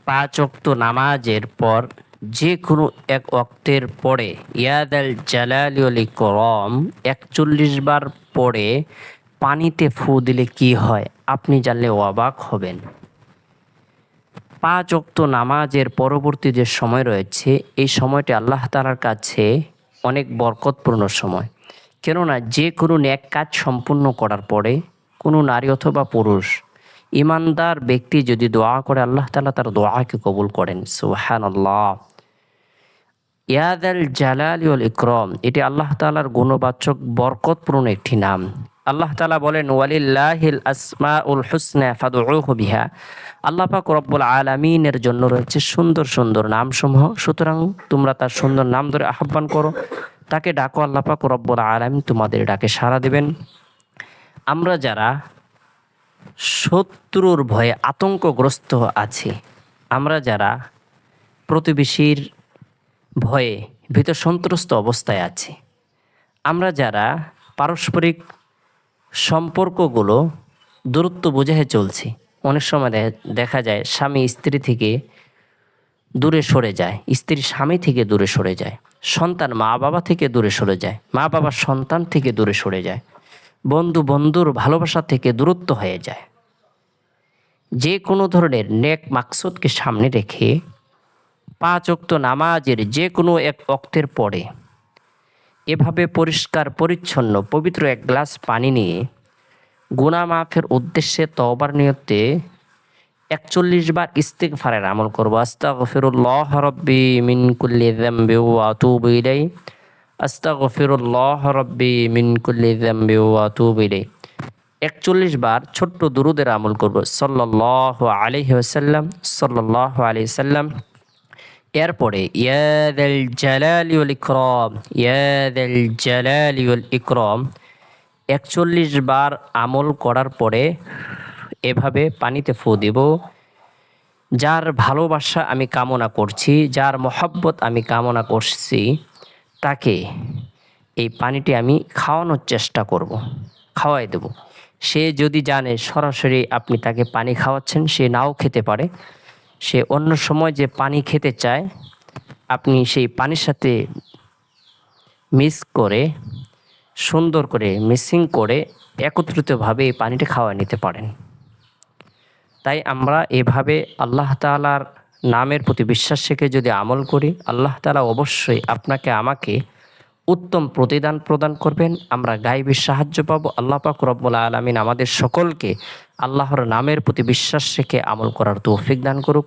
পাঁচ ওয়াক্ত নামাজের পর যে কোনো এক ওয়াক্তের পরে ইয়াদাল জালালি ওয়াল ইকরাম ৪১ বার পরে পানিতে ফু দিলে কি হয় আপনি জানলে অবাক হবেন। পাঁচ ওয়াক্ত নামাজের পরবর্তী যে সময় রয়েছে এই সময়টি আল্লাহ তাআলার কাছে অনেক বরকতপূর্ণ সময়। কেননা যে কোনো নেক কাজ সম্পূর্ণ করার পরে কোনো নারী অথবা পুরুষ ইমানদার ব্যক্তি যদি দোয়া করে আল্লাহ তাআলা তার দোয়াকে কবুল করেন। সুবহানাল্লাহ। ইয়াদাল জালালি ওয়াল ইকরাম এটি আল্লাহ তাআলার গুণবাচক বরকতপূর্ণ একটি নাম। আল্লাহ তাআলা বলেন ওয়ালিল্লাহিল আসমাউল হুসনা ফাদউহু বিহা। আল্লাহ পাক রব্বুল আলামিনের জন্য রয়েছে সুন্দর সুন্দর নামসমূহ, সুতরাং তোমরা তার সুন্দর নাম ধরে আহ্বান করো, তাকে ডাকো, আল্লাহ পাক রব্বুল আলামিন তোমাদের ডাকে সাড়া দেবেন। আমরা যারা শত্রুর ভয়ে আতঙ্কগ্রস্ত আছি, আমরা যারা প্রতিবেশীর ভয়ে ভীত সন্ত্রস্ত অবস্থায় আছি, আমরা যারা পারস্পরিক সম্পর্কগুলো দূরত্ব বুঝে চলছি, অনেক সময় দেখা যায় স্বামী স্ত্রী থেকে দূরে সরে যায়, স্ত্রী স্বামী থেকে দূরে সরে যায়, সন্তান মা বাবা থেকে দূরে সরে যায়, মা বাবা সন্তান থেকে দূরে সরে যায়, বন্ধু বন্ধুর ভালোবাসা থেকে দূরত্ব হয়ে যায়। যে কোনো ধরনের নেক মাকসুদকে সামনে রেখে পাঁচ ওয়াক্ত নামাজের যে কোনো এক ওয়াক্তের পরে এভাবে পরিষ্কার পরিচ্ছন্ন পবিত্র এক গ্লাস পানি নিয়ে গুনাহ মাফের উদ্দেশ্যে তওবার নিয়তে ৪১ বার ইস্তিগফারের আমল করব। আস্তাগফিরুল্লাহ রাব্বি মিন কুল্লি যামবি ওয়া আতুবু ইলাইহি, আস্তাগফিরুল্লাহ রাব্বি মিন কুল্লি যামবি ওয়া আতুবু ইলাইহি। ৪১ বার ছোট্ট দুরূদের আমল করব সাল্লাল্লাহু আলাইহি ওয়াসাল্লাম, সাল্লাল্লাহু আলাইহি সাল্লাম। এরপরে ইয়াদাল জালালি ওয়াল ইকরাম, ইয়াদাল জালালি ওয়াল ইকরাম ৪১ বার আমল করার পরে এভাবে পানিতে ফু দিব। যার ভালোবাসা আমি কামনা করছি, যার মহব্বত আমি কামনা করছি, তাকে এই পানিটি আমি খাওয়ানোর চেষ্টা করব, খাওয়াই দেব। সে যদি জানে সরাসরি আপনি তাকে পানি খাওয়াচ্ছেন, সে নাও খেতে পারে। সে অন্য সময় যে পানি খেতে চায়, আপনি সেই পানির সাথে মিক্স করে সুন্দর করে মিক্সিং করে একত্রিতভাবে এই পানিটি খাওয়া নিতে পারেন। তাই আমরা এভাবে আল্লাহ তাআলার নামের প্রতি বিশ্বাস রেখে যদি আমল করি, আল্লাহ তাআলা অবশ্যই আপনাকে আমাকে উত্তম প্রতিদান প্রদান করবেন। আমরা গায়বী সাহায্য পাবো। আল্লাহ পাক রব্বুল আলামিন আমাদের সকলকে আল্লাহর নামের প্রতি বিশ্বাস রেখে আমল করার তৌফিক দান করুক।